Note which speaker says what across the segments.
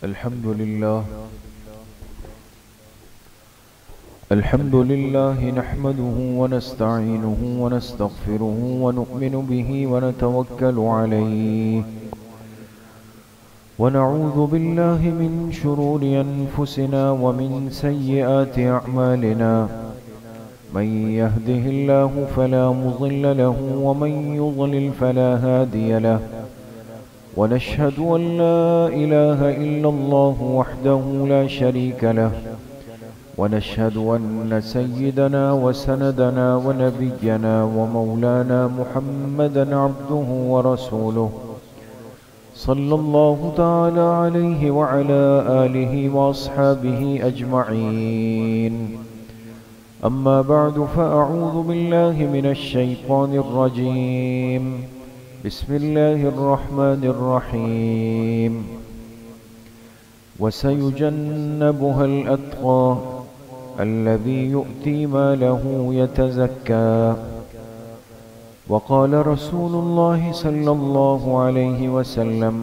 Speaker 1: الحمد لله نحمده ونستعينه ونستغفره ونؤمن به ونتوكل عليه ونعوذ بالله من شرور أنفسنا ومن سيئات أعمالنا من يهده الله فلا مضل له ومن يضلل فلا هادي له ونشهد أن لا إله إلا الله وحده لا شريك له ونشهد أن سيدنا وسندنا ونبينا ومولانا محمدا عبده ورسوله صلى الله تعالى عليه وعلى آله وأصحابه أجمعين أما بعد فأعوذ بالله من الشيطان الرجيم بسم الله الرحمن الرحيم وسيجنبها الأتقى الذي يؤتي ماله يتزكى وقال رسول الله صلى الله عليه وسلم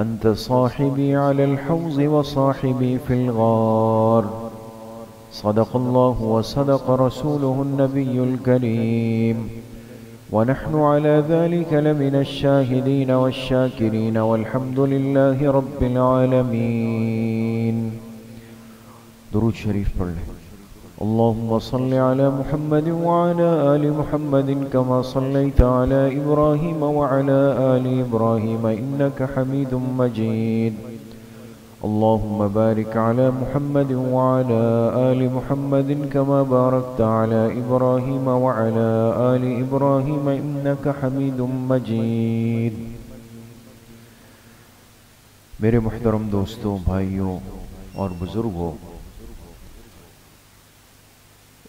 Speaker 1: أنت صاحبي على الحوض وصاحبي في الغار صدق الله وصدق رسوله النبي الكريم ونحن على ذلك لمن الشاهدين والشاكرين والحمد لله رب العالمين. درود شریف پڑھ لیں. اللهم صل على محمد وعلى آل محمد كما صليت على إبراهيم وعلى آل إبراهيم إنك حميد مجيد. اللهم بارك على محمد وعلى آل محمد كما باركت على إبراهيم وعلى آل إبراهيم إنك حميد مجيد. میرے محترم دوستوں، بھائیوں اور بزرگوں،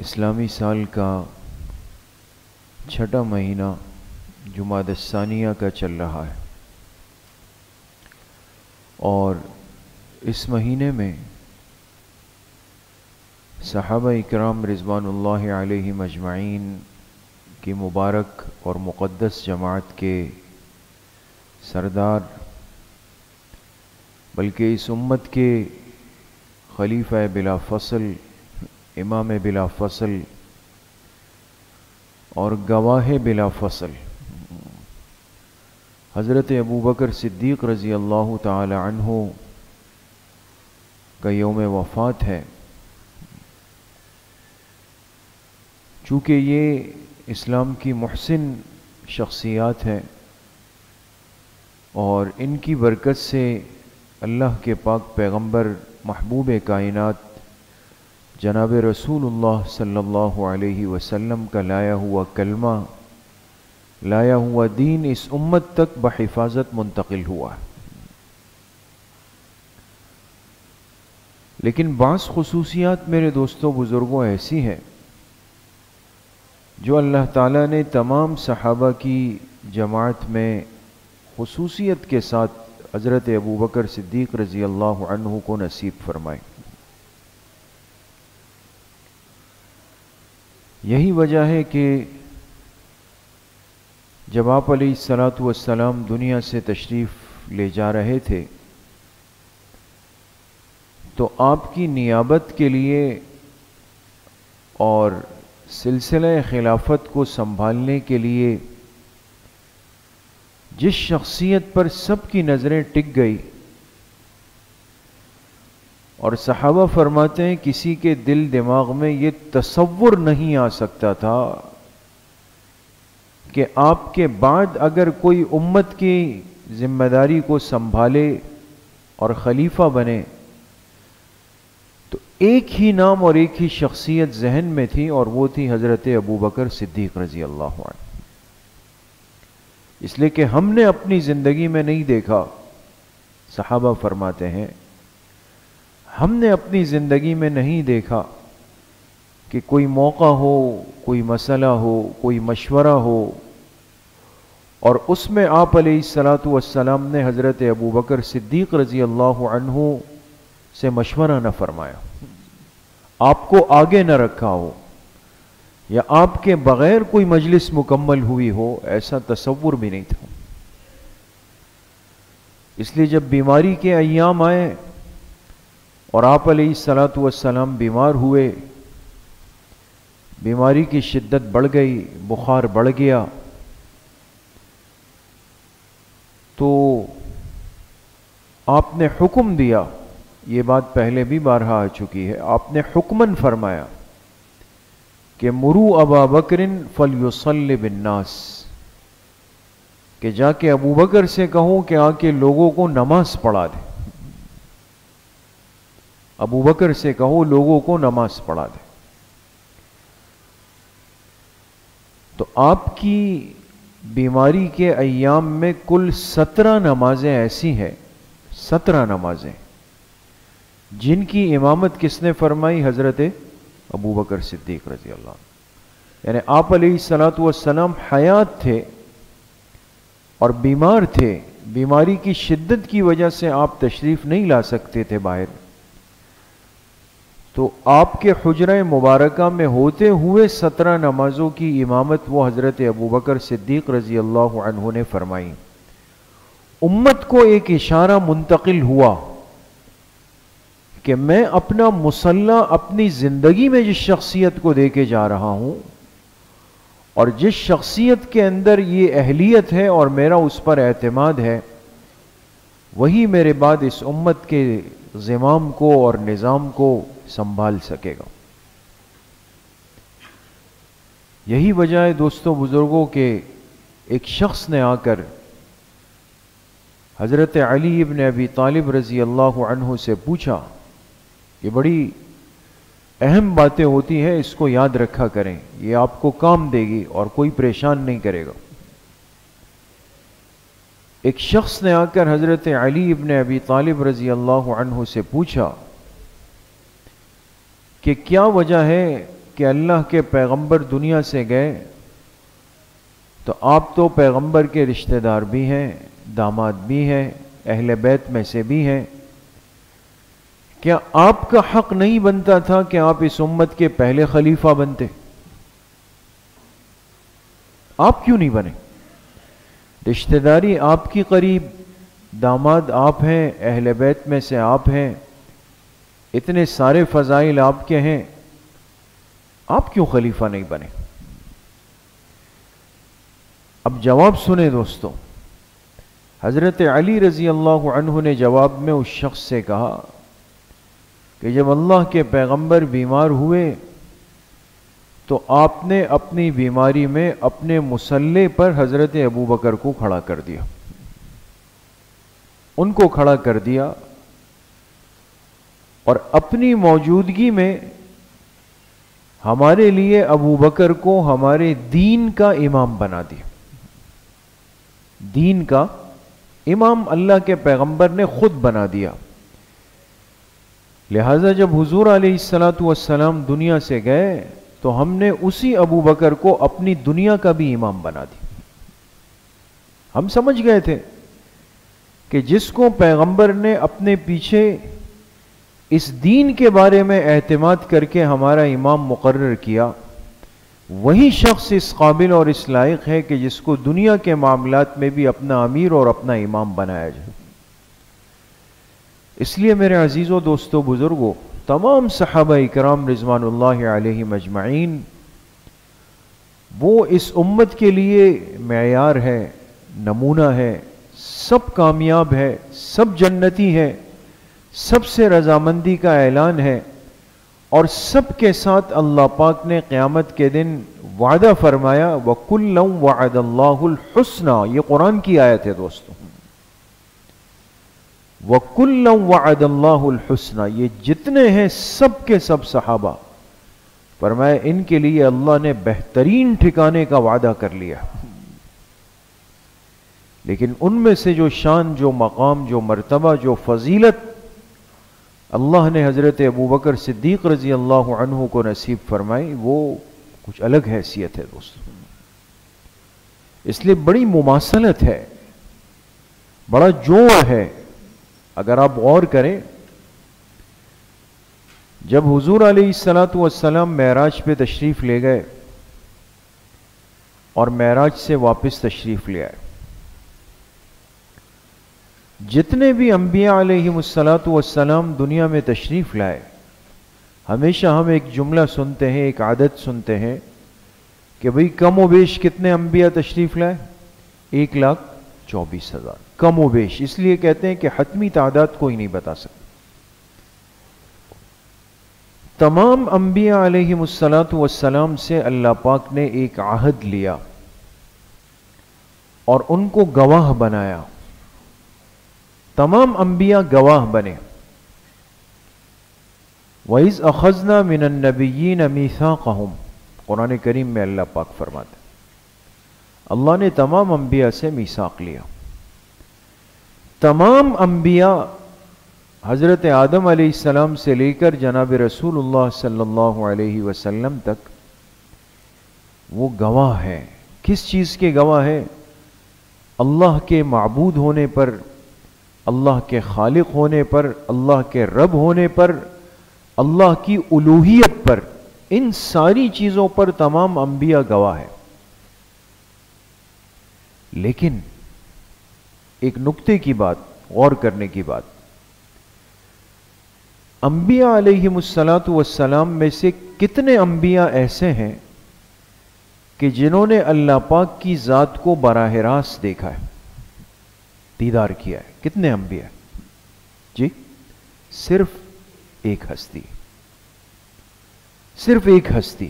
Speaker 1: اسلامی سال کا چھٹا مہینہ جمادی الثانیہ کا چل رہا ہے، اور اس مہینے میں صحابہ اکرام رضوان اللہ علیہم اجمعین کی مبارک اور مقدس جماعت کے سردار، بلکہ اس امت کے خلیفہ بلا فصل، امام بلا فصل اور گواہ بلا فصل حضرت ابوبکر صدیق رضی اللہ تعالی عنہ کا یوم وفات ہے. چونکہ یہ اسلام کی محسن شخصیات ہیں اور ان کی برکت سے اللہ کے پاک پیغمبر محبوب کائنات جناب رسول اللہ صلی اللہ علیہ وسلم کا لایا ہوا کلمہ، لایا ہوا دین اس امت تک بحفاظت منتقل ہوا. لیکن بعض خصوصیات میرے دوستوں بزرگوں ایسی ہیں جو اللہ تعالیٰ نے تمام صحابہ کی جماعت میں خصوصیت کے ساتھ حضرت ابوبکر صدیق رضی اللہ عنہ کو نصیب فرمائی. یہی وجہ ہے کہ جب آپ علیہ السلام دنیا سے تشریف لے جا رہے تھے تو آپ کی نیابت کے لیے اور سلسلہ خلافت کو سنبھالنے کے لیے جس شخصیت پر سب کی نظریں ٹک گئی، اور صحابہ فرماتے ہیں کسی کے دل دماغ میں یہ تصور نہیں آ سکتا تھا کہ آپ کے بعد اگر کوئی امت کی ذمہ داری کو سنبھالے اور خلیفہ بنے تو ایک ہی نام اور ایک ہی شخصیت ذہن میں تھی، اور وہ تھی حضرت ابوبکر صدیق رضی اللہ عنہ. اس لیے کہ ہم نے اپنی زندگی میں نہیں دیکھا، صحابہ فرماتے ہیں ہم نے اپنی زندگی میں نہیں دیکھا کہ کوئی موقع ہو، کوئی مسئلہ ہو، کوئی مشورہ ہو اور اس میں آپ علیہ السلام نے حضرت ابوبکر صدیق رضی اللہ عنہ سے مشورہ نہ فرمایا، آپ کو آگے نہ رکھا ہو، یا آپ کے بغیر کوئی مجلس مکمل ہوئی ہو، ایسا تصور بھی نہیں تھا. اس لیے جب بیماری کے ایام آئے اور آپ علیہ الصلاۃ والسلام بیمار ہوئے، بیماری کی شدت بڑھ گئی، بخار بڑھ گیا، تو آپ نے حکم دیا، یہ بات پہلے بھی بارہا آ چکی ہے، آپ نے حکماً فرمایا کہ مروا ابا بکر فلیصلی بالناس، کہ جا کے ابو بکر سے کہوں کہ آ کے لوگوں کو نماز پڑھا دے، ابو بکر سے کہو لوگوں کو نماز پڑھا دے۔ تو آپ کی بیماری کے ایام میں کل 17 نمازیں ایسی ہیں، 17 نمازیں جن کی امامت کس نے فرمائی؟ حضرت ابو بکر صدیق رضی اللہ عنہ۔ یعنی آپ علیہ الصلاۃ والسلام حیات تھے اور بیمار تھے، بیماری کی شدت کی وجہ سے آپ تشریف نہیں لا سکتے تھے باہر، تو آپ کے حجرہ مبارکہ میں ہوتے ہوئے 17 نمازوں کی امامت وہ حضرت ابو بکر صدیق رضی اللہ عنہ نے فرمائی۔ امت کو ایک اشارہ منتقل ہوا کہ میں اپنا مصلی اپنی زندگی میں جس شخصیت کو دے کے جا رہا ہوں، اور جس شخصیت کے اندر یہ اہلیت ہے اور میرا اس پر اعتماد ہے، وہی میرے بعد اس امت کے زمام کو اور نظام کو سنبھال سکے گا۔ یہی وجہ ہے دوستوں بزرگوں کہ ایک شخص نے آ کر حضرت علی ابن ابی طالب رضی اللہ عنہ سے پوچھا، یہ بڑی اہم باتیں ہوتی ہیں، اس کو یاد رکھا کریں، یہ آپ کو کام دے گی اور کوئی پریشان نہیں کرے گا۔ ایک شخص نے آ کر حضرت علی ابن ابی طالب رضی اللہ عنہ سے پوچھا کہ کیا وجہ ہے کہ اللہ کے پیغمبر دنیا سے گئے تو آپ تو پیغمبر کے رشتہ دار بھی ہیں، داماد بھی ہیں، اہل بیت میں سے بھی ہیں، کیا آپ کا حق نہیں بنتا تھا کہ آپ اس امت کے پہلے خلیفہ بنتے؟ آپ کیوں نہیں بنے؟ رشتہ داری آپ کی قریب، داماد آپ ہیں، اہل بیت میں سے آپ ہیں، اتنے سارے فضائل آپ کے ہیں، آپ کیوں خلیفہ نہیں بنے؟ اب جواب سنیں دوستو، حضرت علی رضی اللہ عنہ نے جواب میں اس شخص سے کہا کہ جب اللہ کے پیغمبر بیمار ہوئے تو آپ نے اپنی بیماری میں اپنے مصلی پر حضرت ابو بکر کو کھڑا کر دیا، ان کو کھڑا کر دیا اور اپنی موجودگی میں ہمارے لیے ابو بکر کو ہمارے دین کا امام بنا دیا۔ دین کا امام اللہ کے پیغمبر نے خود بنا دیا۔ لہذا جب حضور علیہ الصلاۃ والسلام دنیا سے گئے تو ہم نے اسی ابو بکر کو اپنی دنیا کا بھی امام بنا دیا۔ ہم سمجھ گئے تھے کہ جس کو پیغمبر نے اپنے پیچھے اس دین کے بارے میں اعتماد کر کے ہمارا امام مقرر کیا، وہی شخص اس قابل اور اس لائق ہے کہ جس کو دنیا کے معاملات میں بھی اپنا امیر اور اپنا امام بنایا جائے۔ اس لیے میرے عزیزوں، دوستوں، بزرگوں، تمام صحابہ اکرام رضوان اللہ علیہم اجمعین وہ اس امت کے لیے معیار ہے، نمونہ ہے، سب کامیاب ہے، سب جنتی ہے، سب سے رضامندی کا اعلان ہے، اور سب کے ساتھ اللہ پاک نے قیامت کے دن وعدہ فرمایا وَكُلًّا وَعَدَ اللَّهُ الْحُسْنَى، یہ قرآن کی آیت ہے دوستوں، وَكُلًّا وَعَدَ اللَّهُ الْحُسْنَى، یہ جتنے ہیں سب کے سب صحابہ، فرمایا ان کے لیے اللہ نے بہترین ٹھکانے کا وعدہ کر لیا۔ لیکن ان میں سے جو شان، جو مقام، جو مرتبہ، جو فضیلت اللہ نے حضرت ابو بکر صدیق رضی اللہ عنہ کو نصیب فرمائی، وہ کچھ الگ حیثیت ہے دوستوں۔ اس لیے بڑی مماثلت ہے، بڑا جوڑ ہے۔ اگر آپ غور کریں، جب حضور علیہ الصلاۃ والسلام معراج پہ تشریف لے گئے اور معراج سے واپس تشریف لے آئے، جتنے بھی انبیاء علیہم الصلاۃ والسلام دنیا میں تشریف لائے، ہمیشہ ہم ایک جملہ سنتے ہیں، ایک عادت سنتے ہیں کہ بھئی کم و بیش کتنے انبیاء تشریف لائے؟ 1,24,000 کم و بیش. اس لیے کہتے ہیں کہ حتمی تعداد کوئی نہیں بتا سکتا. تمام انبیاء علیہم الصلاۃ والسلام سے اللہ پاک نے ایک عہد لیا اور ان کو گواہ بنایا. تمام انبیاء گواہ بنے. وَإِذْ أَخَذْنَا مِنَ النَّبِيِّينَ مِيثَاقَهُمْ، قرآن کریم میں اللہ پاک فرماتے ہیں اللہ نے تمام انبیاء سے میثاق لیا. تمام انبیاء حضرت آدم علیہ السلام سے لے کر جناب رسول اللہ صلی اللہ علیہ وسلم تک وہ گواہ ہیں. کس چیز کے گواہ ہیں؟ اللہ کے معبود ہونے پر، اللہ کے خالق ہونے پر، اللہ کے رب ہونے پر، اللہ کی الوہیت پر. ان ساری چیزوں پر تمام انبیاء گواہ ہیں. لیکن ایک نکتے کی بات، غور کرنے کی بات، انبیاء علیہم الصلاۃ والسلام میں سے کتنے انبیاء ایسے ہیں کہ جنہوں نے اللہ پاک کی ذات کو براہ راست دیکھا ہے، دیدار کیا ہے؟ کتنے انبیاء؟ جی صرف ایک ہستی، صرف ایک ہستی.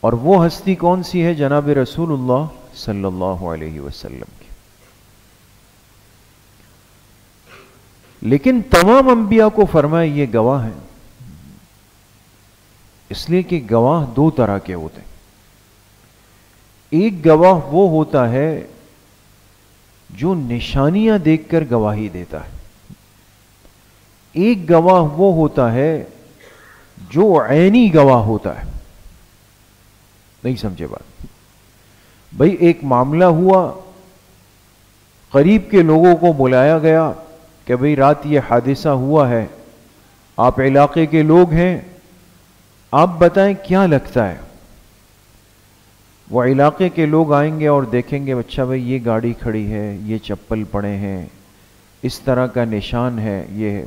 Speaker 1: اور وہ ہستی کون سی ہے؟ جناب رسول اللہ صلی اللہ علیہ وسلم کی. لیکن تمام انبیاء کو فرمایا یہ گواہ ہیں. اس لیے کہ گواہ دو طرح کے ہوتے ہیں. ایک گواہ وہ ہوتا ہے جو نشانیاں دیکھ کر گواہی دیتا ہے. ایک گواہ وہ ہوتا ہے جو عینی گواہ ہوتا ہے. نہیں سمجھے بات؟ بھئی ایک معاملہ ہوا، قریب کے لوگوں کو بلایا گیا کہ بھئی رات یہ حادثہ ہوا ہے، آپ علاقے کے لوگ ہیں، آپ بتائیں کیا لگتا ہے. وہ علاقے کے لوگ آئیں گے اور دیکھیں گے اچھا بھئی یہ گاڑی کھڑی ہے، یہ چپل پڑے ہیں، اس طرح کا نشان ہے، یہ ہے.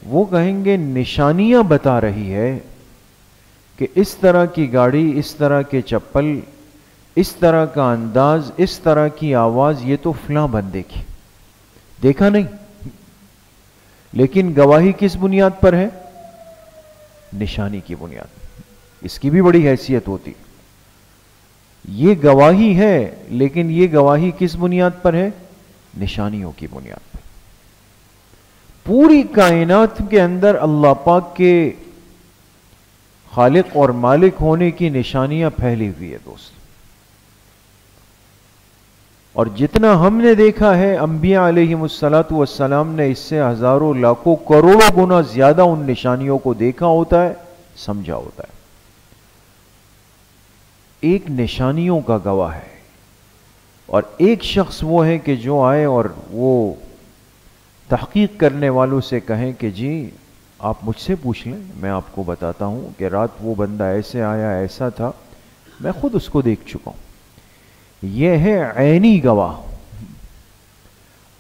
Speaker 1: وہ کہیں گے نشانیاں بتا رہی ہے کہ اس طرح کی گاڑی، اس طرح کے چپل، اس طرح کا انداز، اس طرح کی آواز، یہ تو فلاں بندے کی. دیکھا نہیں، لیکن گواہی کس بنیاد پر ہے؟ نشانی کی بنیاد. اس کی بھی بڑی حیثیت ہوتی. یہ گواہی ہے لیکن یہ گواہی کس بنیاد پر ہے؟ نشانیوں کی بنیاد پر. پوری کائنات کے اندر اللہ پاک کے خالق اور مالک ہونے کی نشانیاں پھیلی ہوئی ہے دوست. اور جتنا ہم نے دیکھا ہے انبیاء علیہم الصلاۃ والسلام نے اس سے ہزاروں لاکھوں کروڑوں گنا زیادہ ان نشانیوں کو دیکھا ہوتا ہے، سمجھا ہوتا ہے. ایک نشانیوں کا گواہ ہے اور ایک شخص وہ ہے کہ جو آئے اور وہ تحقیق کرنے والوں سے کہیں کہ جی آپ مجھ سے پوچھ لیں، میں آپ کو بتاتا ہوں کہ رات وہ بندہ ایسے آیا، ایسا تھا، میں خود اس کو دیکھ چکا ہوں. یہ ہے عینی گواہ.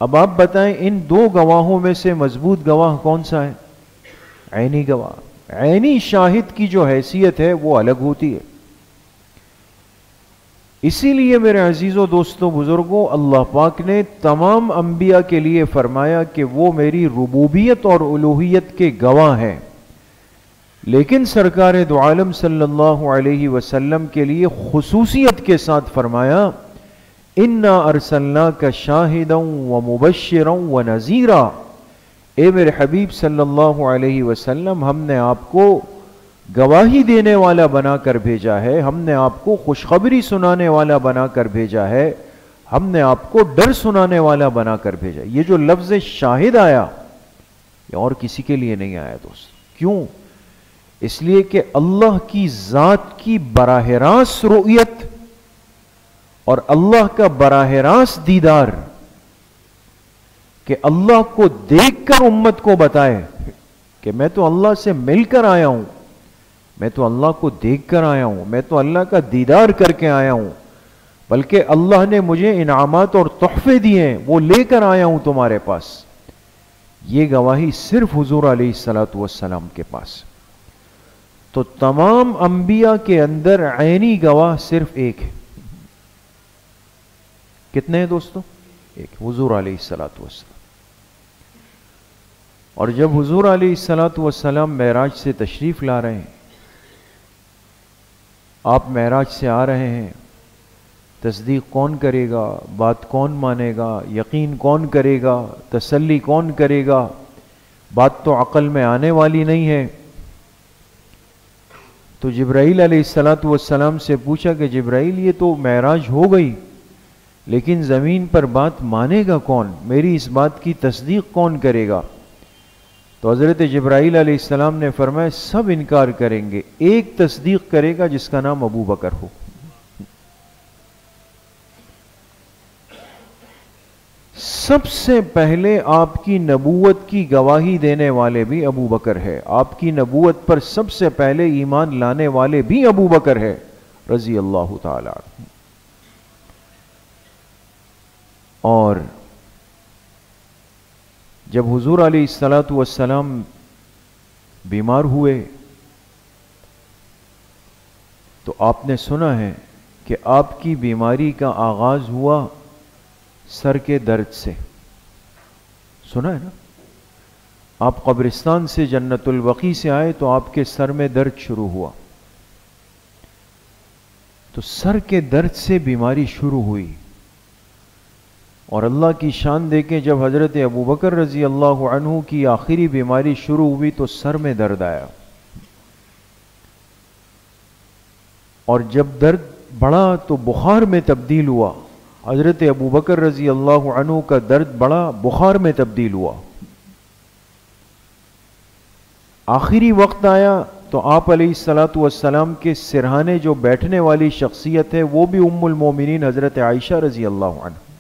Speaker 1: اب آپ بتائیں ان دو گواہوں میں سے مضبوط گواہ کون سا ہے؟ عینی گواہ. عینی شاہد کی جو حیثیت ہے وہ الگ ہوتی ہے. اسی لیے میرے عزیزوں، دوستوں، بزرگوں، اللہ پاک نے تمام انبیاء کے لیے فرمایا کہ وہ میری ربوبیت اور الوہیت کے گواہ ہیں. لیکن سرکار دو عالم صلی اللہ علیہ وسلم کے لیے خصوصیت کے ساتھ فرمایا انا ارسلناک شاہدا ومبشرا ونذیرا. اے میرے حبیب صلی اللہ علیہ وسلم، ہم نے آپ کو گواہی دینے والا بنا کر بھیجا ہے، ہم نے آپ کو خوشخبری سنانے والا بنا کر بھیجا ہے، ہم نے آپ کو ڈر سنانے والا بنا کر بھیجا. یہ جو لفظ شاہد آیا یہ اور کسی کے لیے نہیں آیا دوست. کیوں؟ اس لیے کہ اللہ کی ذات کی براہ راست رؤیت اور اللہ کا براہ راست دیدار، کہ اللہ کو دیکھ کر امت کو بتائے کہ میں تو اللہ سے مل کر آیا ہوں، میں تو اللہ کو دیکھ کر آیا ہوں، میں تو اللہ کا دیدار کر کے آیا ہوں. بلکہ اللہ نے مجھے انعامات اور تحفے دیے ہیں، وہ لے کر آیا ہوں تمہارے پاس۔ یہ گواہی صرف حضور علیہ الصلوۃ والسلام کے پاس۔ تو تمام انبیاء کے اندر عینی گواہ صرف ایک ہے۔ کتنے ہیں دوستو؟ ایک، حضور علیہ الصلوۃ والسلام۔ اور جب حضور علیہ الصلوۃ والسلام معراج سے تشریف لا رہے ہیں، آپ معراج سے آ رہے ہیں، تصدیق کون کرے گا؟ بات کون مانے گا؟ یقین کون کرے گا؟ تسلی کون کرے گا؟ بات تو عقل میں آنے والی نہیں ہے۔ تو جبرائیل علیہ الصلوۃ والسلام سے پوچھا کہ جبرائیل، یہ تو معراج ہو گئی، لیکن زمین پر بات مانے گا کون؟ میری اس بات کی تصدیق کون کرے گا؟ تو حضرت جبرائیل علیہ السلام نے فرمایا سب انکار کریں گے، ایک تصدیق کرے گا جس کا نام ابو بکر ہو۔ سب سے پہلے آپ کی نبوت کی گواہی دینے والے بھی ابو بکر ہے، آپ کی نبوت پر سب سے پہلے ایمان لانے والے بھی ابو بکر ہے رضی اللہ تعالی عنہ۔ اور جب حضور علیہ الصلوۃ والسلام بیمار ہوئے تو آپ نے سنا ہے کہ آپ کی بیماری کا آغاز ہوا سر کے درد سے، سنا ہے نا؟ آپ قبرستان سے جنت البقیع سے آئے تو آپ کے سر میں درد شروع ہوا، تو سر کے درد سے بیماری شروع ہوئی۔ اور اللہ کی شان دیکھیں، جب حضرت ابوبکر رضی اللہ عنہ کی آخری بیماری شروع ہوئی تو سر میں درد آیا، اور جب درد بڑھا تو بخار میں تبدیل ہوا۔ حضرت ابوبکر رضی اللہ عنہ کا درد بڑھا، بخار میں تبدیل ہوا۔ آخری وقت آیا تو آپ علیہ الصلوۃ والسلام کے سرہانے جو بیٹھنے والی شخصیت ہے وہ بھی ام المومنین حضرت عائشہ رضی اللہ عنہ۔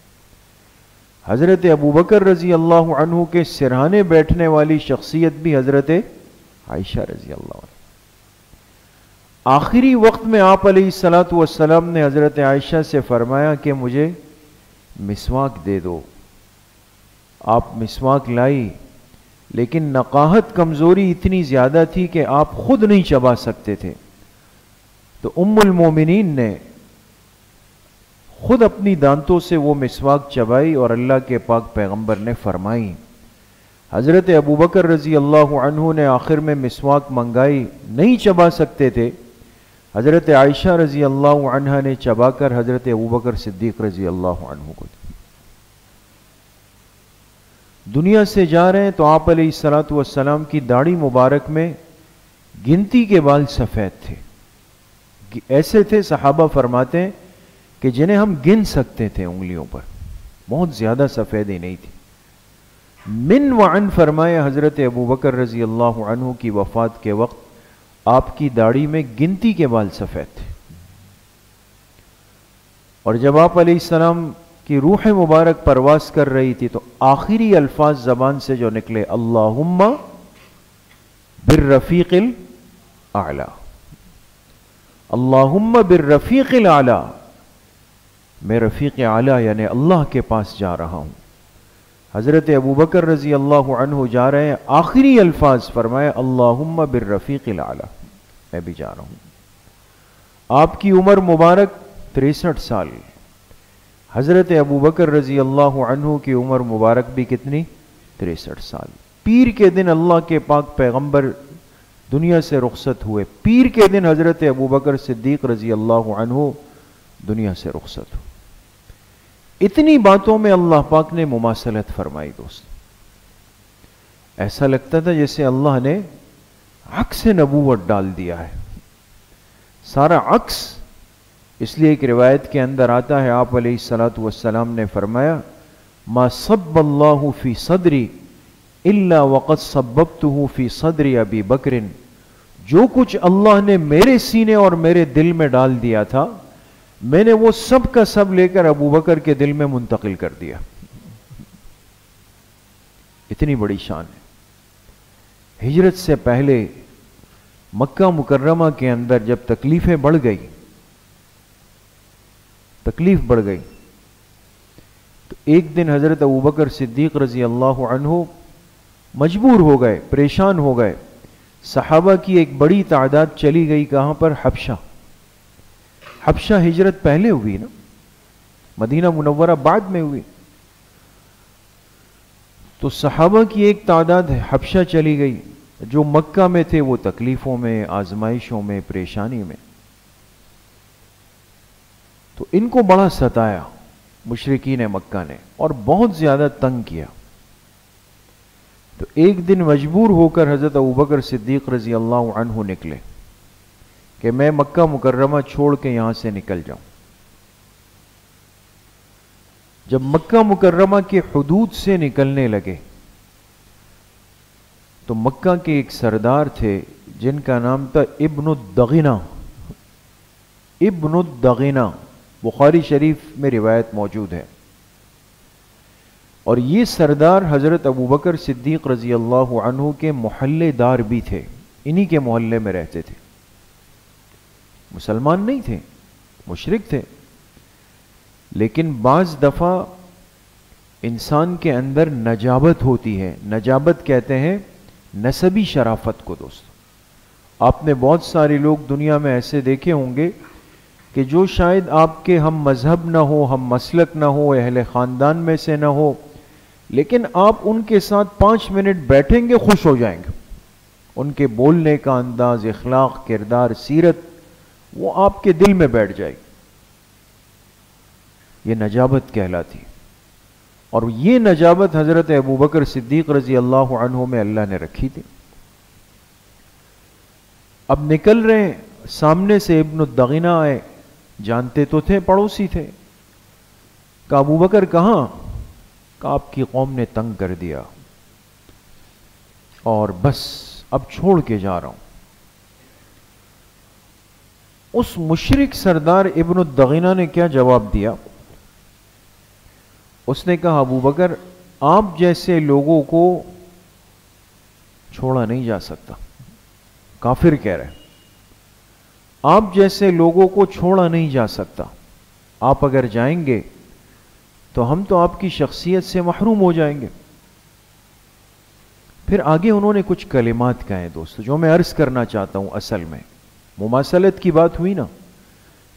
Speaker 1: حضرت ابوبکر رضی اللہ عنہ کے سرہانے بیٹھنے والی شخصیت بھی حضرت عائشہ رضی اللہ عنہ۔ آخری وقت میں آپ علیہ الصلوۃ والسلام نے حضرت عائشہ سے فرمایا کہ مجھے مسواک دے دو۔ آپ مسواک لائی، لیکن نقاہت کمزوری اتنی زیادہ تھی کہ آپ خود نہیں چبا سکتے تھے، تو ام المومنین نے خود اپنی دانتوں سے وہ مسواک چبائی اور اللہ کے پاک پیغمبر نے فرمائی۔ حضرت ابوبکر رضی اللہ عنہ نے آخر میں مسواک منگائی، نہیں چبا سکتے تھے، حضرت عائشہ رضی اللہ عنہ نے چبا کر حضرت ابوبکر صدیق رضی اللہ عنہ کو دی۔ دنیا سے جا رہے ہیں تو آپ علیہ الصلوۃ والسلام کی داڑھی مبارک میں گنتی کے بال سفید تھے، ایسے تھے صحابہ فرماتے ہیں کہ جنہیں ہم گن سکتے تھے انگلیوں پر، بہت زیادہ سفیدی نہیں تھی۔ من وعن فرمائے حضرت ابوبکر رضی اللہ عنہ کی وفات کے وقت آپ کی داڑھی میں گنتی کے بال سفید تھے، اور جب آپ علیہ السلام کی روح مبارک پرواز کر رہی تھی تو آخری الفاظ زبان سے جو نکلے، اللہم بالرفیق الاعلی، اللہم بالرفیق الاعلی، میں رفیق اعلی یعنی اللہ کے پاس جا رہا ہوں۔ حضرت ابوبکر رضی اللہ عنہ جا رہے ہیں، آخری الفاظ فرمائے اللہم بالرفیق الاعلی، میں بھی جا رہا ہوں۔ آپ کی عمر مبارک 63 سال، حضرت ابوبکر رضی اللہ عنہ کی عمر مبارک بھی کتنی؟ 63 سال۔ پیر کے دن اللہ کے پاک پیغمبر دنیا سے رخصت ہوئے، پیر کے دن حضرت ابوبکر صدیق رضی اللہ عنہ دنیا سے رخصت ہوئے۔ اتنی باتوں میں اللہ پاک نے مماثلت فرمائی دوست، ایسا لگتا تھا جیسے اللہ نے عکس نبوت ڈال دیا ہے، سارا عکس۔ اس لیے ایک روایت کے اندر آتا ہے آپ علیہ الصلوۃ والسلام نے فرمایا ما صب اللہ فی صدری الا وقد صببته فی صدر ابی بکر، جو کچھ اللہ نے میرے سینے اور میرے دل میں ڈال دیا تھا میں نے وہ سب کا سب لے کر ابو بکر کے دل میں منتقل کر دیا۔ اتنی بڑی شان ہے۔ ہجرت سے پہلے مکہ مکرمہ کے اندر جب تکلیفیں بڑھ گئی تکلیف بڑھ گئی. تو ایک دن حضرت ابوبکر صدیق رضی اللہ عنہ مجبور ہو گئے، پریشان ہو گئے. صحابہ کی ایک بڑی تعداد چلی گئی کہاں پر؟ حبشہ. حبشہ ہجرت پہلے ہوئی نا، مدینہ منورہ بعد میں ہوئی. تو صحابہ کی ایک تعداد حبشہ چلی گئی. جو مکہ میں تھے وہ تکلیفوں میں، آزمائشوں میں، پریشانی میں. تو ان کو بڑا ستایا مشرکین مکہ نے اور بہت زیادہ تنگ کیا. تو ایک دن مجبور ہو کر حضرت ابوبکر صدیق رضی اللہ عنہ نکلے کہ میں مکہ مکرمہ چھوڑ کے یہاں سے نکل جاؤں. جب مکہ مکرمہ کے حدود سے نکلنے لگے تو مکہ کے ایک سردار تھے جن کا نام تھا ابن الدغینہ. ابن الدغینہ بخاری شریف میں روایت موجود ہے. اور یہ سردار حضرت ابوبکر صدیق رضی اللہ عنہ کے محلے دار بھی تھے، انہی کے محلے میں رہتے تھے. مسلمان نہیں تھے، مشرک تھے. لیکن بعض دفعہ انسان کے اندر نجابت ہوتی ہے. نجابت کہتے ہیں نسبی شرافت کو. دوستو آپ نے بہت سارے لوگ دنیا میں ایسے دیکھے ہوں گے کہ جو شاید آپ کے ہم مذہب نہ ہو، ہم مسلک نہ ہو، اہل خاندان میں سے نہ ہو، لیکن آپ ان کے ساتھ 5 منٹ بیٹھیں گے خوش ہو جائیں گے. ان کے بولنے کا انداز، اخلاق، کردار، سیرت وہ آپ کے دل میں بیٹھ جائے گی. یہ نجابت کہلاتی. اور یہ نجابت حضرت ابوبکر صدیق رضی اللہ عنہ میں اللہ نے رکھی تھی. اب نکل رہے ہیں، سامنے سے ابن الدغینہ آئے، جانتے تو تھے، پڑوسی تھے. کہا ابوبکر کہاں؟ کہا آپ کی قوم نے تنگ کر دیا اور بس اب چھوڑ کے جا رہا ہوں. اس مشرک سردار ابن الدغینہ نے کیا جواب دیا؟ اس نے کہا ابوبکر آپ جیسے لوگوں کو چھوڑا نہیں جا سکتا. کافر کہہ رہے آپ جیسے لوگوں کو چھوڑا نہیں جا سکتا. آپ اگر جائیں گے تو ہم تو آپ کی شخصیت سے محروم ہو جائیں گے. پھر آگے انہوں نے کچھ کلمات کہے دوستو جو میں عرض کرنا چاہتا ہوں. اصل میں مماثلت کی بات ہوئی نا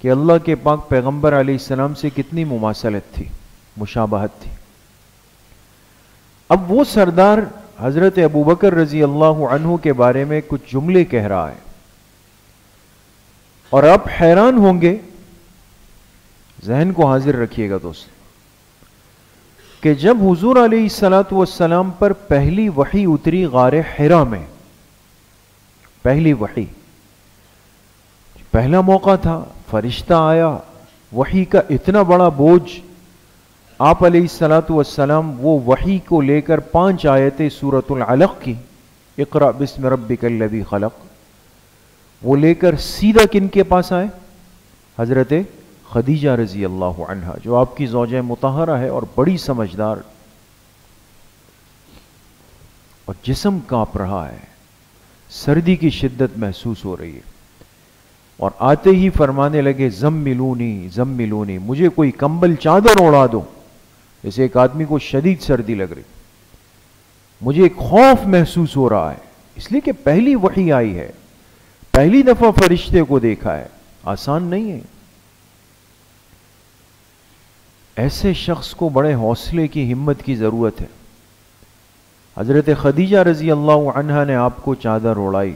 Speaker 1: کہ اللہ کے پاک پیغمبر علیہ السلام سے کتنی مماثلت تھی، مشابہت تھی. اب وہ سردار حضرت ابوبکر رضی اللہ عنہ کے بارے میں کچھ جملے کہہ رہا ہے اور آپ حیران ہوں گے. ذہن کو حاضر رکھیے گا دوست کہ جب حضور علیہ الصلوۃ والسلام پر پہلی وحی اتری غار حرا میں، پہلی وحی، پہلا موقع تھا، فرشتہ آیا، وحی کا اتنا بڑا بوجھ، آپ علیہ الصلوۃ والسلام وہ وحی کو لے کر 5 آیتیں سورۃ العلق کی، اقرأ بسم ربک الذی خلق، وہ لے کر سیدھا کن کے پاس آئے؟ حضرت خدیجہ رضی اللہ عنہا، جو آپ کی زوجہ مطہرہ ہے اور بڑی سمجھدار. اور جسم کانپ رہا ہے، سردی کی شدت محسوس ہو رہی ہے، اور آتے ہی فرمانے لگے زملونی زملونی، مجھے کوئی کمبل چادر اڑا دو. جیسے ایک آدمی کو شدید سردی لگ رہی، مجھے ایک خوف محسوس ہو رہا ہے، اس لیے کہ پہلی وحی آئی ہے، پہلی دفعہ فرشتے کو دیکھا ہے، آسان نہیں ہے. ایسے شخص کو بڑے حوصلے کی، ہمت کی ضرورت ہے. حضرت خدیجہ رضی اللہ عنہا نے آپ کو چادر اڑائی،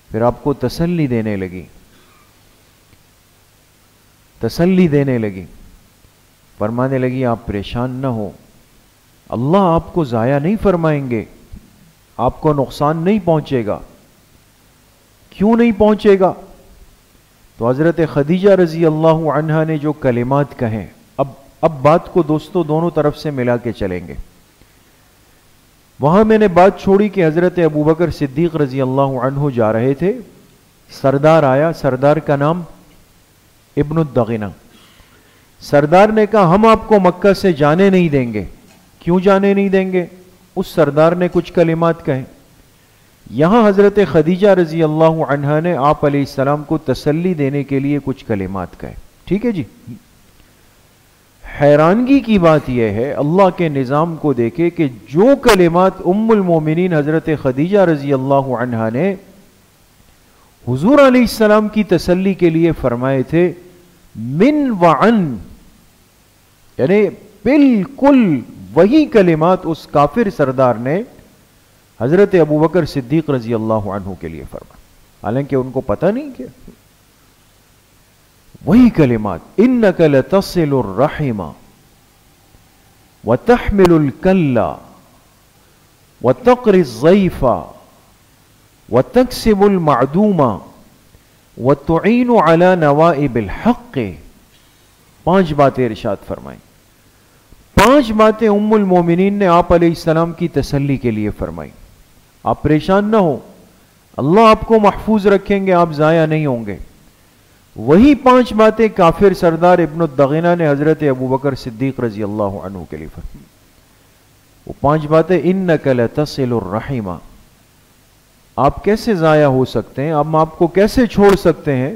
Speaker 1: پھر آپ کو تسلی دینے لگی، تسلی دینے لگی، فرمانے لگی آپ پریشان نہ ہو، اللہ آپ کو ضائع نہیں فرمائیں گے، آپ کو نقصان نہیں پہنچے گا. کیوں نہیں پہنچے گا؟ تو حضرت خدیجہ رضی اللہ عنہا نے جو کلمات کہیں، اب بات کو دوستو دونوں طرف سے ملا کے چلیں گے. وہاں میں نے بات چھوڑی کہ حضرت ابوبکر صدیق رضی اللہ عنہ جا رہے تھے، سردار آیا، سردار کا نام ابن الدغینہ. سردار نے کہا ہم آپ کو مکہ سے جانے نہیں دیں گے. کیوں جانے نہیں دیں گے؟ اس سردار نے کچھ کلمات کہیں. یہاں حضرت خدیجہ رضی اللہ عنہا نے آپ علیہ السلام کو تسلی دینے کے لیے کچھ کلمات کہے. ٹھیک ہے جی، حیرانگی کی بات یہ ہے اللہ کے نظام کو دیکھے کہ جو کلمات ام المومنین حضرت خدیجہ رضی اللہ عنہا نے حضور علیہ السلام کی تسلی کے لیے فرمائے تھے، من وعن، یعنی بالکل وہی کلمات اس کافر سردار نے حضرت ابوبکر صدیق رضی اللہ عنہ کے لیے فرمایا، حالانکہ ان کو پتہ نہیں کہ وہی کلمات، انک لتصل الرحم وتحمل الکل وتقری الضیف وتکسب المعدوم وتعین علی نوائب الحق، 5 باتیں ارشاد فرمائیں. 5 باتیں ام المومنین نے آپ علیہ السلام کی تسلی کے لیے فرمائی. آپ پریشان نہ ہو، اللہ آپ کو محفوظ رکھیں گے، آپ ضائع نہیں ہوں گے. وہی 5 باتیں کافر سردار ابن الدغینہ نے حضرت ابوبکر صدیق رضی اللہ عنہ کے لیے فرمائی. وہ 5 باتیں، انک لتصل الرحم، آپ کیسے ضائع ہو سکتے ہیں، ہم آپ کو کیسے چھوڑ سکتے ہیں،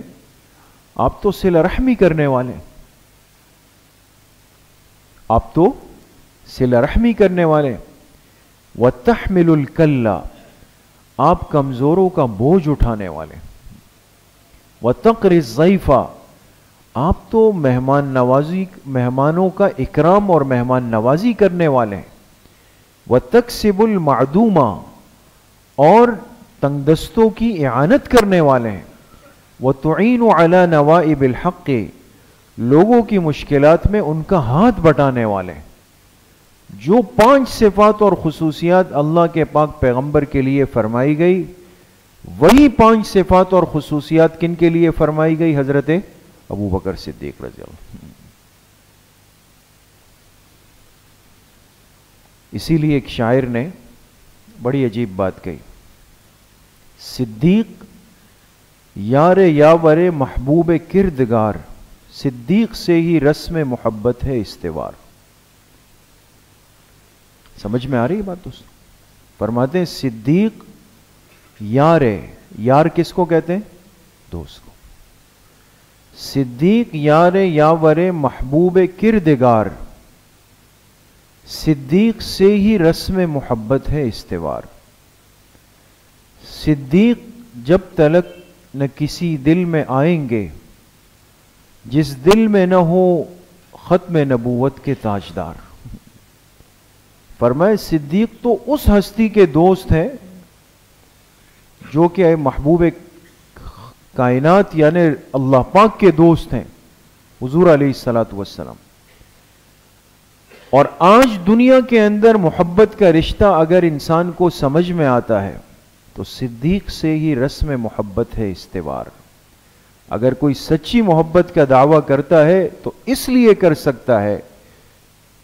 Speaker 1: آپ تو صلہ رحمی کرنے والے ہیں، آپ تو صلہ رحمی کرنے والے. وتحمل الکل، آپ کمزوروں کا بوجھ اٹھانے والے. وتقری الضیف، آپ تو مہمانوں کا اکرام اور مہمان نوازی کرنے والے ہیں. وتکسب المعدوم، اور تنگ دستوں کی اعانت کرنے والے ہیں. وتعین علی نوائب الحق، لوگوں کی مشکلات میں ان کا ہاتھ بٹانے والے. جو 5 صفات اور خصوصیات اللہ کے پاک پیغمبر کے لیے فرمائی گئی، وہی 5 صفات اور خصوصیات کن کے لیے فرمائی گئی؟ حضرت ابوبکر صدیق رضی اللہ. اسی لیے ایک شاعر نے بڑی عجیب بات کہی، صدیق یار یاور محبوب کردگار، صدیق سے ہی رسم محبت ہے استوار. سمجھ میں آ رہی بات دوست؟ فرماتے ہیں صدیق یار ہے، یار کس کو کہتے ہیں؟ دوست کو. صدیق یار یاور محبوب کردگار، صدیق سے ہی رسم محبت ہے استوار. صدیق جب تلک نہ کسی دل میں آئیں گے جس دل میں نہ ہو ختم نبوت کے تاجدار. فرمائے صدیق تو اس ہستی کے دوست ہیں جو کہ محبوب کائنات یعنی اللہ پاک کے دوست ہیں، حضور علیہ الصلوۃ والسلام. اور آج دنیا کے اندر محبت کا رشتہ اگر انسان کو سمجھ میں آتا ہے تو صدیق سے ہی رسم محبت ہے استوار. اگر کوئی سچی محبت کا دعویٰ کرتا ہے تو اس لیے کر سکتا ہے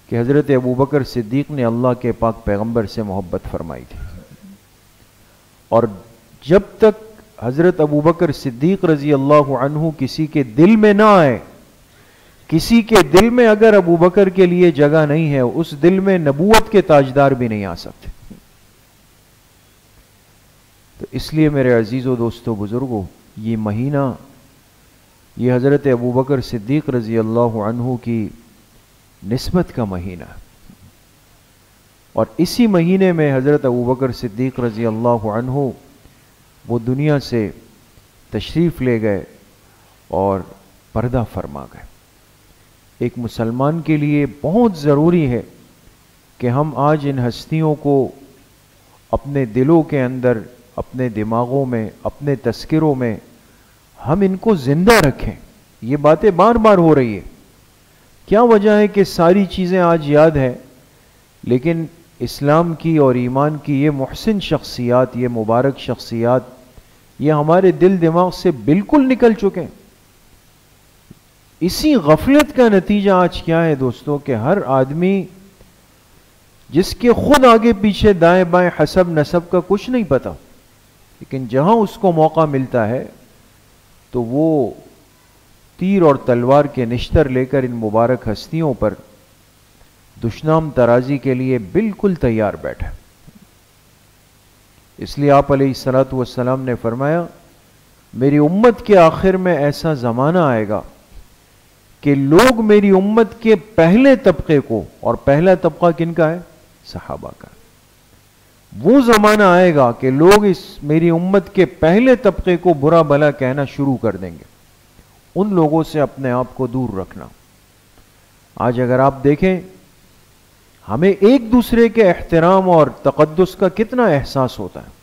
Speaker 1: کہ حضرت ابوبکر صدیق نے اللہ کے پاک پیغمبر سے محبت فرمائی تھی. اور جب تک حضرت ابوبکر صدیق رضی اللہ عنہ کسی کے دل میں نہ آئے، کسی کے دل میں اگر ابوبکر کے لیے جگہ نہیں ہے، اس دل میں نبوت کے تاجدار بھی نہیں آ سکتے. تو اس لیے میرے عزیزو دوستو بزرگو، یہ مہینہ یہ حضرت ابوبکر صدیق رضی اللہ عنہ کی نسبت کا مہینہ، اور اسی مہینے میں حضرت ابوبکر صدیق رضی اللہ عنہ وہ دنیا سے تشریف لے گئے اور پردہ فرما گئے. ایک مسلمان کے لیے بہت ضروری ہے کہ ہم آج ان ہستیوں کو اپنے دلوں کے اندر، اپنے دماغوں میں، اپنے تذکروں میں ہم ان کو زندہ رکھیں. یہ باتیں بار بار ہو رہی ہے. کیا وجہ ہے کہ ساری چیزیں آج یاد ہیں لیکن اسلام کی اور ایمان کی یہ محسن شخصیات، یہ مبارک شخصیات، یہ ہمارے دل دماغ سے بالکل نکل چکے ہیں. اسی غفلت کا نتیجہ آج کیا ہے دوستو کہ ہر آدمی جس کے خود آگے پیچھے دائیں بائیں حسب نسب کا کچھ نہیں پتا، لیکن جہاں اس کو موقع ملتا ہے تو وہ تیر اور تلوار کے نشتر لے کر ان مبارک ہستیوں پر دشنام ترازی کے لیے بالکل تیار بیٹھا. اس لیے آپ علیہ الصلوۃ والسلام نے فرمایا، میری امت کے آخر میں ایسا زمانہ آئے گا کہ لوگ میری امت کے پہلے طبقے کو، اور پہلا طبقہ کن کا ہے؟ صحابہ کا. وہ زمانہ آئے گا کہ لوگ اس میری امت کے پہلے طبقے کو برا بھلا کہنا شروع کر دیں گے. ان لوگوں سے اپنے آپ کو دور رکھنا. آج اگر آپ دیکھیں ہمیں ایک دوسرے کے احترام اور تقدس کا کتنا احساس ہوتا ہے.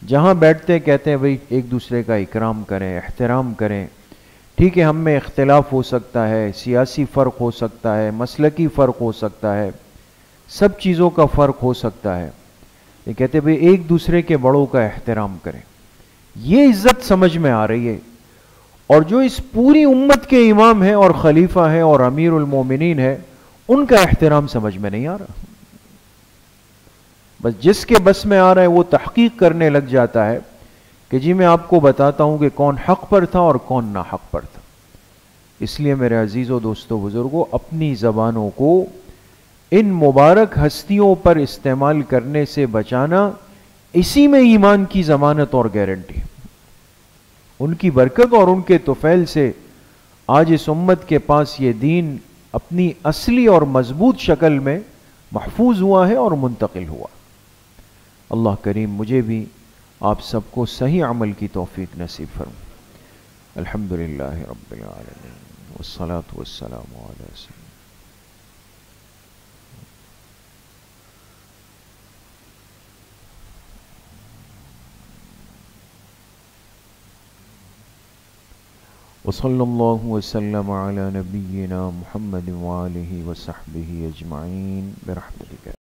Speaker 1: جہاں بیٹھتے کہتے ہیں بھئی ایک دوسرے کا اکرام کریں، احترام کریں. ٹھیک ہے ہم میں اختلاف ہو سکتا ہے، سیاسی فرق ہو سکتا ہے، مسلکی فرق ہو سکتا ہے، سب چیزوں کا فرق ہو سکتا ہے. یہ کہتے ہیں بھئی ایک دوسرے کے بڑوں کا احترام کریں. یہ عزت سمجھ میں آ رہی ہے. اور جو اس پوری امت کے امام ہیں اور خلیفہ ہیں اور امیر المومنین ہیں، ان کا احترام سمجھ میں نہیں آ رہا. بس جس کے بس میں آ رہا ہے وہ تحقیق کرنے لگ جاتا ہے کہ جی میں آپ کو بتاتا ہوں کہ کون حق پر تھا اور کون ناحق پر تھا. اس لیے میرے عزیزوں دوستوں بزرگوں، اپنی زبانوں کو ان مبارک ہستیوں پر استعمال کرنے سے بچانا، اسی میں ایمان کی ضمانت اور گارنٹی. ان کی برکت اور ان کے طفیل سے آج اس امت کے پاس یہ دین اپنی اصلی اور مضبوط شکل میں محفوظ ہوا ہے اور منتقل ہوا. اللہ کریم مجھے بھی آپ سب کو صحیح عمل کی توفیق نصیب فرمائے. الحمدللہ رب العالمین والصلاة والسلام علی سیدنا. وصلی اللہ وسلم علی نبینا محمد وآلہ وصحبہ اجمعین برحمتک.